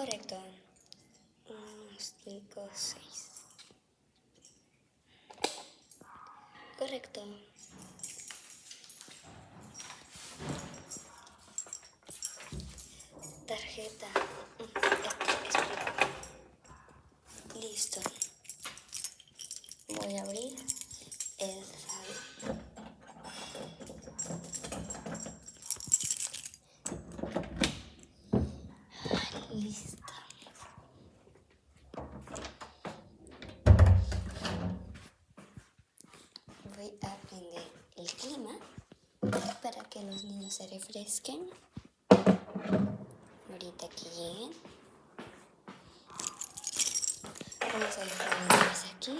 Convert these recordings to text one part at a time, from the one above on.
correcto. 1, 5, 6. Correcto. Tarjeta. Espera. Listo. Voy a abrir el saldo. Listo. Voy a prender el clima para que los niños se refresquen. Ahorita que lleguen. Vamos a dejarlos aquí.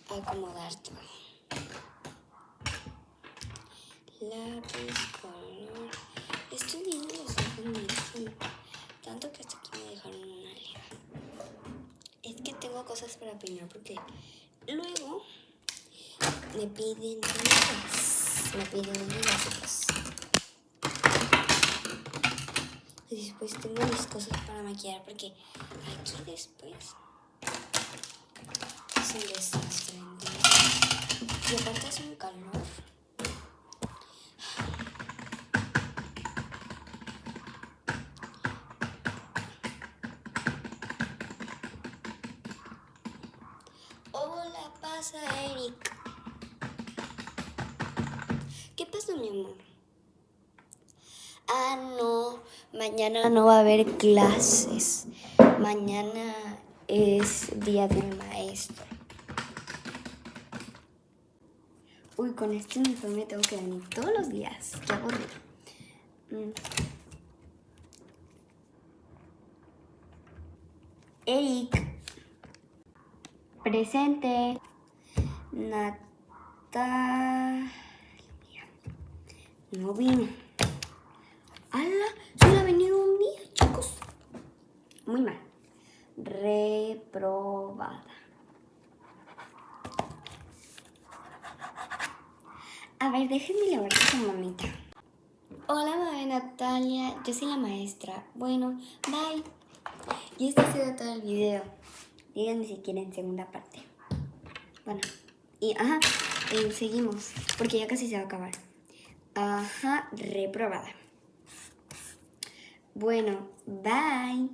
Acomodar todo. Lápiz, color. Estoy viendo los ojos muy tanto que hasta aquí me dejaron una liga. Es que tengo cosas para peinar porque luego me piden ligas. Pues. Y después tengo mis cosas para maquillar porque aquí después es un desastre. Y aparte es un calor. Hola, pasa Eric. ¿Qué pasó, mi amor? Ah, no, mañana no va a haber clases. Mañana es día del maestro. Uy, con este uniforme tengo que venir todos los días. Qué aburrido. Eric. Presente. Natalia. No vino. ¡Hala! Solo ha venido un día, chicos. Muy mal. Reprobada. A ver, déjenme hablar con mamita. Hola, mamá Natalia. Yo soy la maestra. Bueno, bye. Y este ha sido todo el video. Díganme si quieren segunda parte. Bueno, y seguimos. Porque ya casi se va a acabar. Reprobada. Bueno, bye.